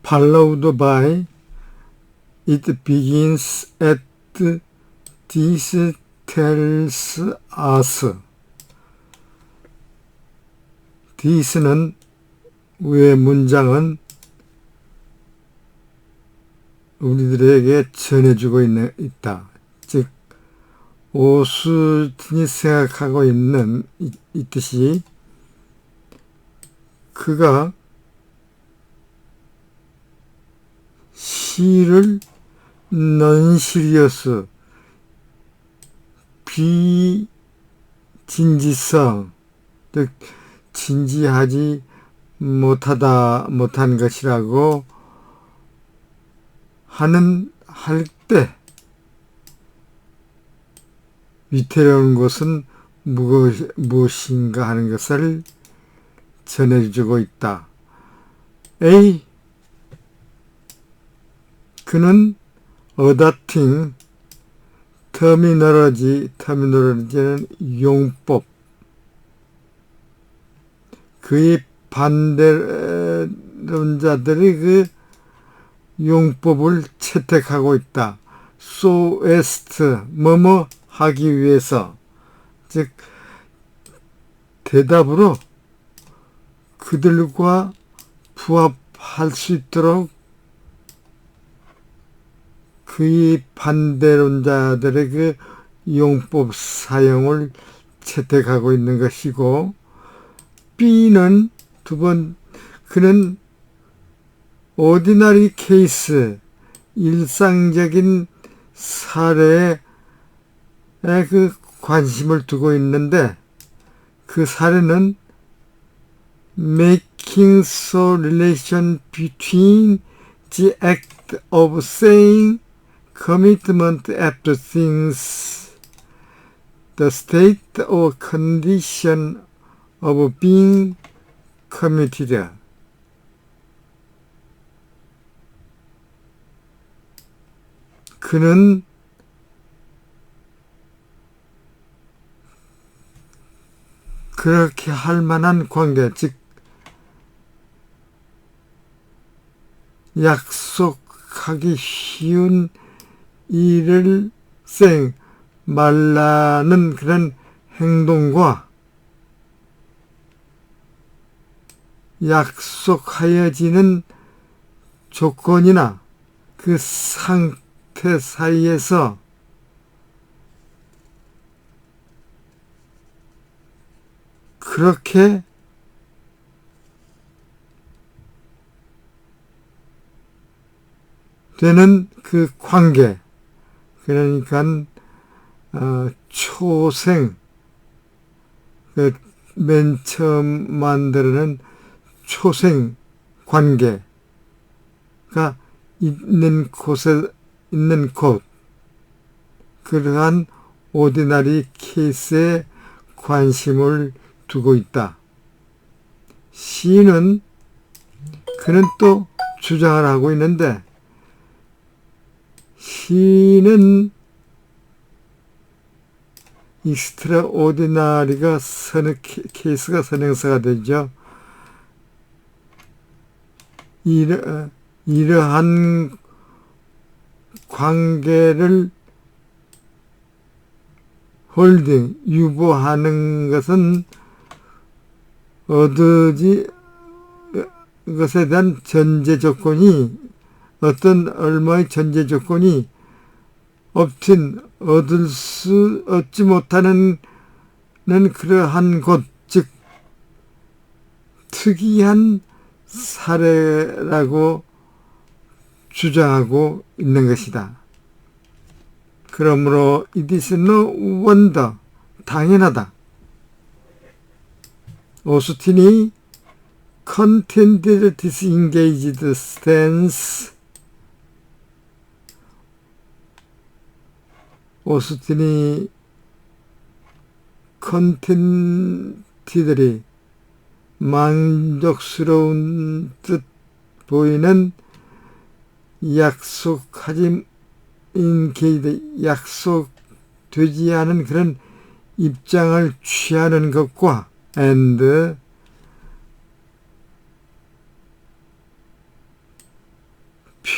followed by it begins at this tells us. this는 위의 문장은 우리들에게 전해주고 있다. 즉 오스틴이 생각하고 있듯이 그가 시를 non-serious, 비진지성, 즉 진지하지 못한 것이라고 할 때 위태로운 것은 무엇인가 하는 것을 전해주고 있다. A. 그는 adopting terminology는 용법, 그의 반대론자들이 그 용법을 채택하고 있다. so as to 뭐뭐 하기 위해서, 즉 대답으로 그들과 부합할 수 있도록 그의 반대론자들의 그 용법 사용을 채택하고 있는 것이고, B는 두 번, 그는 ordinary case, 일상적인 사례에 그 관심을 두고 있는데, 그 사례는 making so relation between the act of saying commitment after things, the state or condition of being committed. 그는 그렇게 할 만한 관계, 즉 약속하기 쉬운 일을 말라는 그런 행동과 약속하여지는 조건이나 그 상태 사이에서 그렇게 되는 그 관계, 그러니까 초생, 맨 처음 만드는 초생 관계가 있는 곳에 있는 곳, 그러한 오디너리 케이스에 관심을 두고 있다. C는 그는 또 주장을 하고 있는데, C는 extraordinary가 케이스가 선행사가 되죠. 이러한 관계를 유보하는 것은 것에 대한 전제 조건이, 어떤 얼마의 전제 조건이 얻지 못하는 그러한 곳, 즉 특이한 사례라고 주장하고 있는 것이다. 그러므로 it is no wonder, 당연하다. 오스틴이 contented disengaged stance, 오스틴이 contentedly 만족스러운 듯 보이는 약속되지 않은 그런 입장을 취하는 것과 and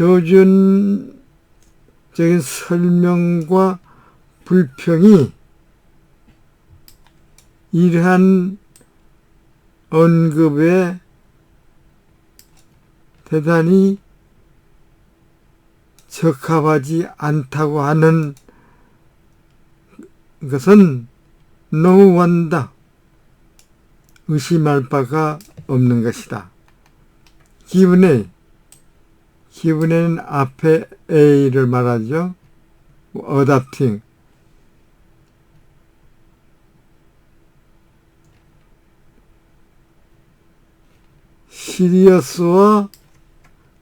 표준적인 설명과 불평이 이러한 언급에 대단히 적합하지 않다고 하는 것은 너무한다. 의심할 바가 없는 것이다. 기분에는 앞에 A를 말하죠. adapting. 시리어스와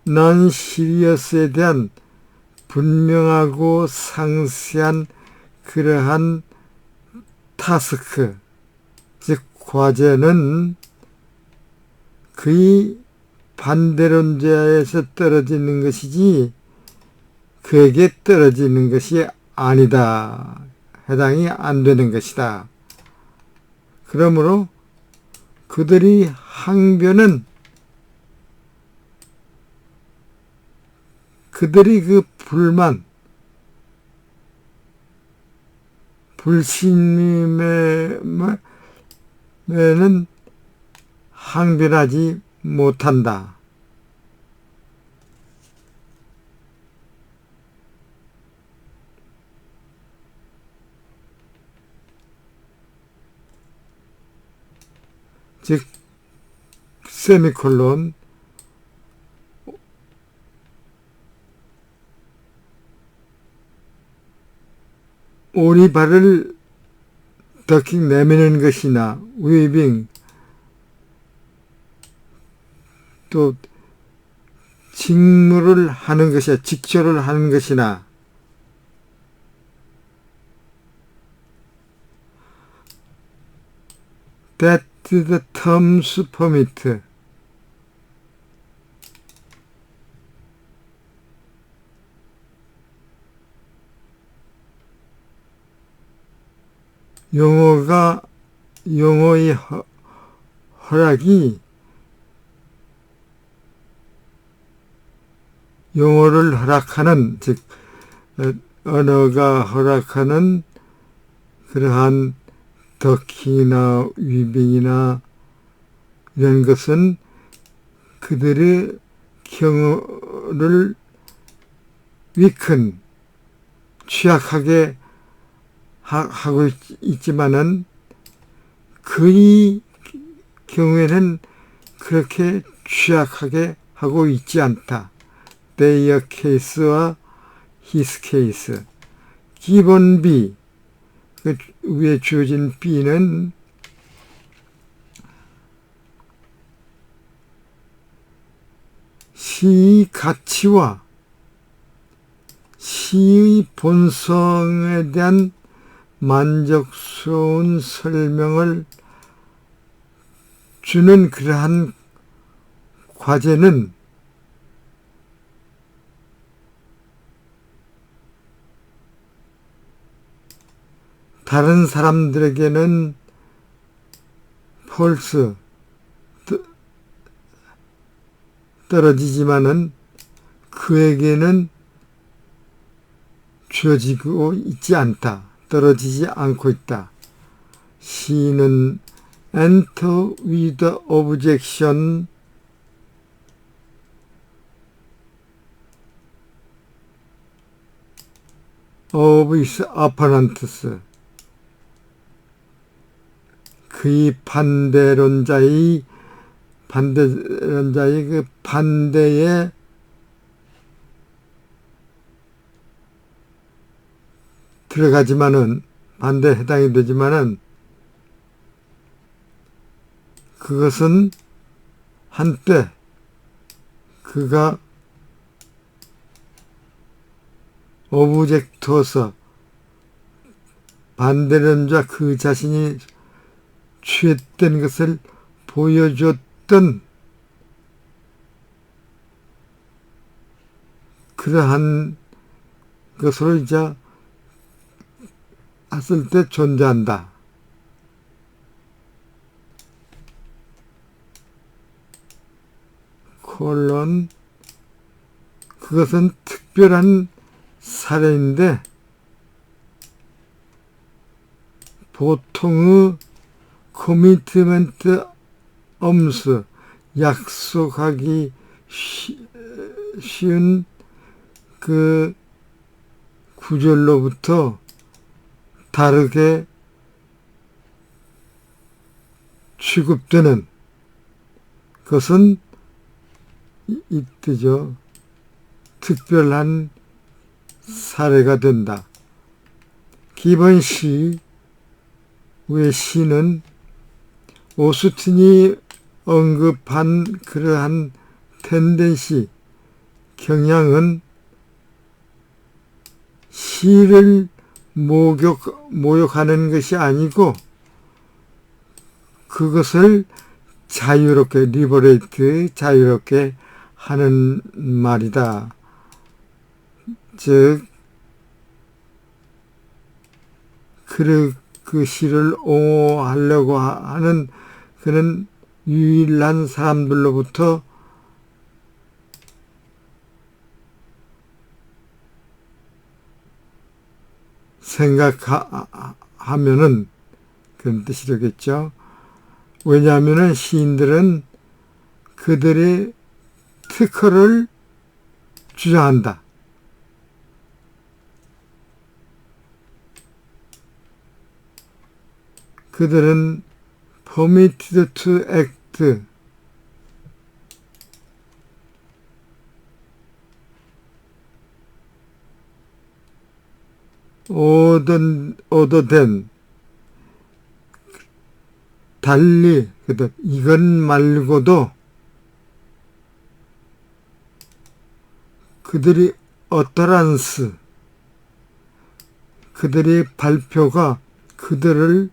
넌 시리어스에 대한 분명하고 상세한 그러한 타스크, 즉 과제는 그의 반대론자에서 떨어지는 것이지 그에게 떨어지는 것이 아니다. 해당이 안 되는 것이다. 그러므로 그들이 항변은 그들이 그 불만, 불신임에는 항변하지 못한다. 즉 세미콜론 오리발을 더킹 내미는 것이나 위빙 또 직무를 하는 것이나 직조를 하는 것이나 that the terms permit 용어의 허락이 용어를 허락하는, 즉 언어가 허락하는 그러한 더킹이나 위빙이나 이런 것은 그들의 경우를 위큰, 취약하게 하고 있지만은 그의 경우에는 그렇게 취약하게 하고 있지 않다. their case와 his case. 기본 B, 그 위에 주어진 B는 시의 가치와 시의 본성에 대한 만족스러운 설명을 주는 그러한 과제는 다른 사람들에게는 펄스 떨어지지만은 그에게는 주어지고 있지 않다. 떨어지지 않고 있다. 시는 enter with objection of his opponents. 그의 반대론자의 그 반대에 들어가지만은 반대에 해당이 되지만은 그것은 한때 그가 오브젝트로서 반대론자 그 자신이 취했던 것을 보여줬던 그러한 것으로 이제 했을 때 존재한다. 콜론 그것은 특별한 사례인데 보통의 커미트먼트 엄수 약속하기 쉬운 그 구절로부터 다르게 취급되는 것은 이 뜻이죠. 특별한 사례가 된다. 기본 시 외 시는 오스틴이 언급한 그러한 텐덴시 경향은 시를 모욕하는 것이 아니고 그것을 자유롭게 리버레이트 자유롭게 하는 말이다. 즉 그 시를 옹호하려고 하는 그는 유일한 사람들로부터 생각하면은 그런 뜻이 되겠죠. 왜냐하면은 시인들은 그들의 특허를 주장한다. 그들은 permitted to act other than 달리 이것 말고도 그들이 어떠란스 그들의 발표가 그들을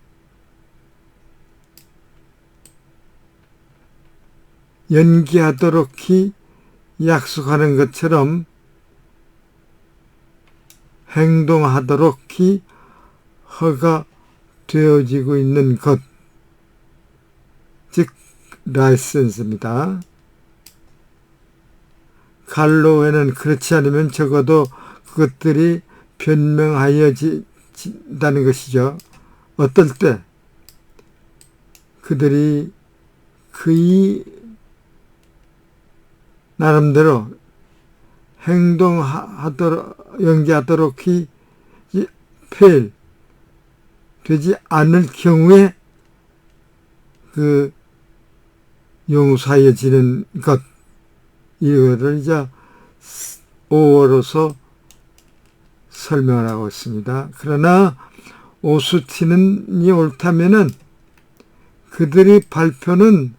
연기하도록히 약속하는 것처럼 행동하도록히 허가되어지고 있는 것, 즉 라이센스입니다. 갈로에는 그렇지 않으면 적어도 그것들이 변명하여진다는 것이죠. 어떨 때 그들이 그의 나름대로 연기하도록히 되지 않을 경우에 그 용서하여지는 것, 이거를 이제 5어로서 설명을 하고 있습니다. 그러나 오스틴이 옳다면은 그들의 발표하는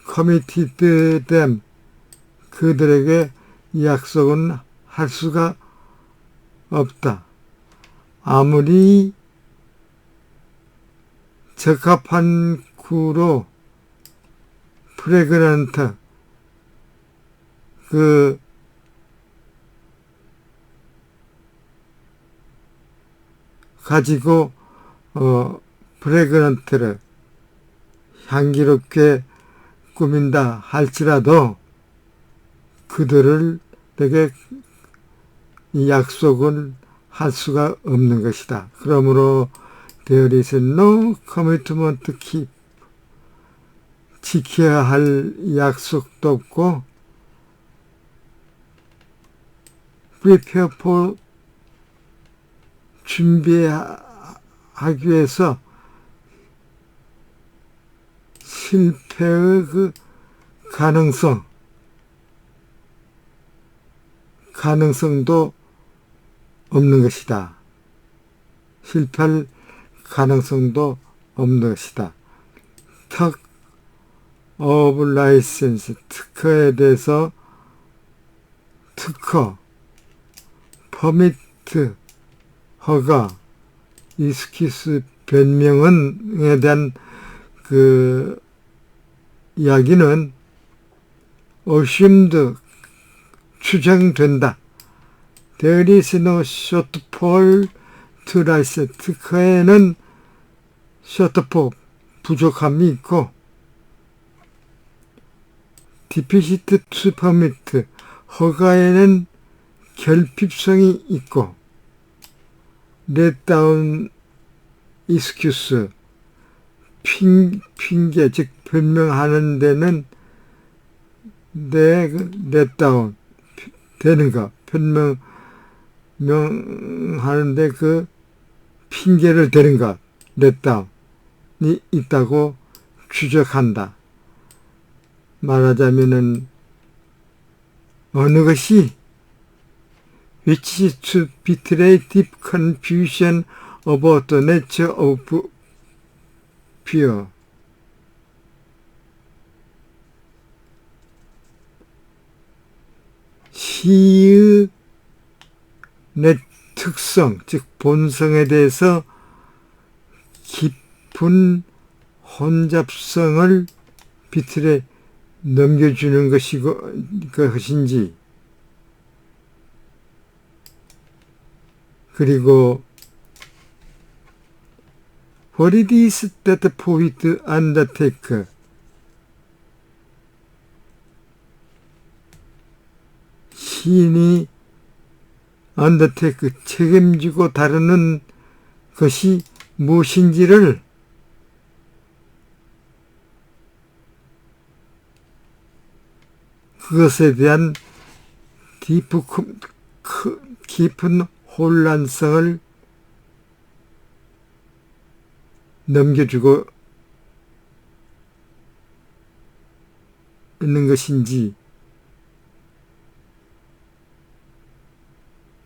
커미티드 댐 그들에게 약속은 할 수가 없다. 아무리 적합한 구로 프레그넌트 가지고 프레그넌트를 향기롭게 꾸민다 할지라도 그들을 내게 이 약속을 할 수가 없는 것이다. 그러므로 there is no commitment to keep 지켜야 할 약속도 없고 prepare for 준비하기 위해서 실패의 그 가능성도 없는 것이다. 실패할 가능성도 없는 것이다. 턱 오브 라이센스 특허에 대해서 특허 퍼미트 허가 이스키스 변명에 대한 그 이야기는 assumed 추정된다. There is no shortfall to license. 특허에는 shortfall 부족함이 있고 deficit to permit 허가에는 결핍성이 있고 let down excuse 핑계 즉 변명하는 데는 let down 되는 것 변명하는데 그 핑계를 대는 것 let down이 있다고 추적한다. 말하자면은 어느 것이 which is to betray deep confusion about the nature of fear. 시의 특성, 즉 본성에 대해서 깊은 혼잡성을 비틀에 넘겨주는 것인지, 그리고 what it is that the poet undertake, 시인이 undertake 책임지고 다루는 것이 무엇인지를 그것에 대한 깊은 혼란성을 넘겨주고 있는 것인지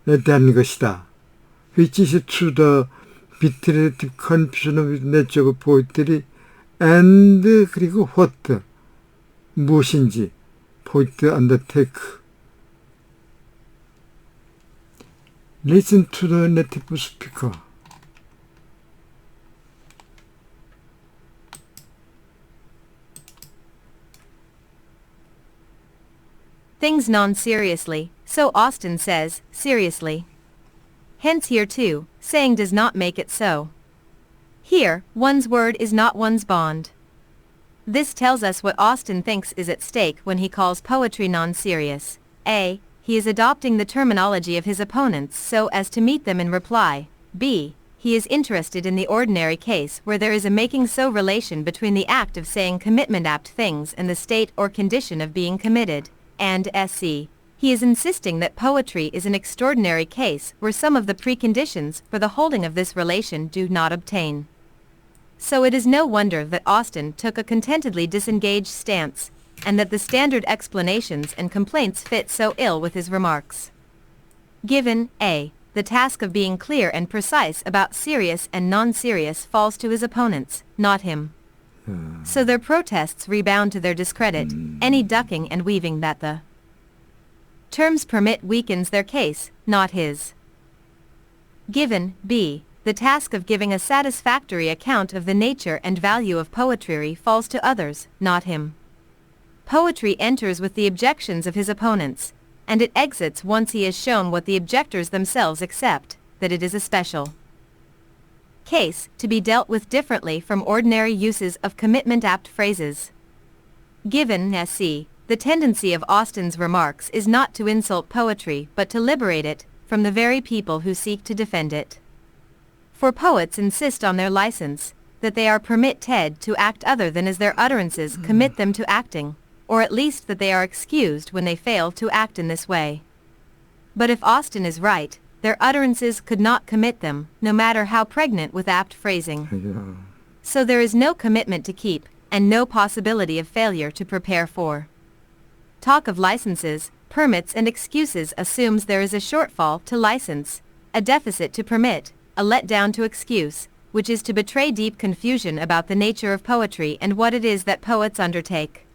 에 대한 것이다. Which is to the biterative confusion of nature of poetry and 그리고 what 무엇인지 poet undertake. Listen to the native speaker. Things non-seriously, so Austen says, seriously. Hence here too, saying does not make it so. Here, one's word is not one's bond. This tells us what Austen thinks is at stake when he calls poetry non-serious. A. He is adopting the terminology of his opponents so as to meet them in reply. B. He is interested in the ordinary case where there is a making-so relation between the act of saying commitment-apt things and the state or condition of being committed. And C. He is insisting that poetry is an extraordinary case where some of the preconditions for the holding of this relation do not obtain. So it is no wonder that Austen took a contentedly disengaged stance, and that the standard explanations and complaints fit so ill with his remarks. Given A. The task of being clear and precise about serious and non-serious falls to his opponents, not him. So their protests rebound to their discredit, any ducking and weaving that the terms permit weakens their case, not his. Given B. The task of giving a satisfactory account of the nature and value of poetry falls to others, not him. Poetry enters with the objections of his opponents, and it exits once he has shown what the objectors themselves accept, that it is a special case, to be dealt with differently from ordinary uses of commitment-apt phrases. Given SC, the tendency of Austen's remarks is not to insult poetry but to liberate it from the very people who seek to defend it. For poets insist on their license, that they are permitted to act other than as their utterances commit them to acting, or at least that they are excused when they fail to act in this way. But if Austen is right, their utterances could not commit them, no matter how pregnant with apt phrasing. So there is no commitment to keep, and no possibility of failure to prepare for. Talk of licenses, permits and excuses assumes there is a shortfall to license, a deficit to permit, a letdown to excuse, which is to betray deep confusion about the nature of poetry and what it is that poets undertake.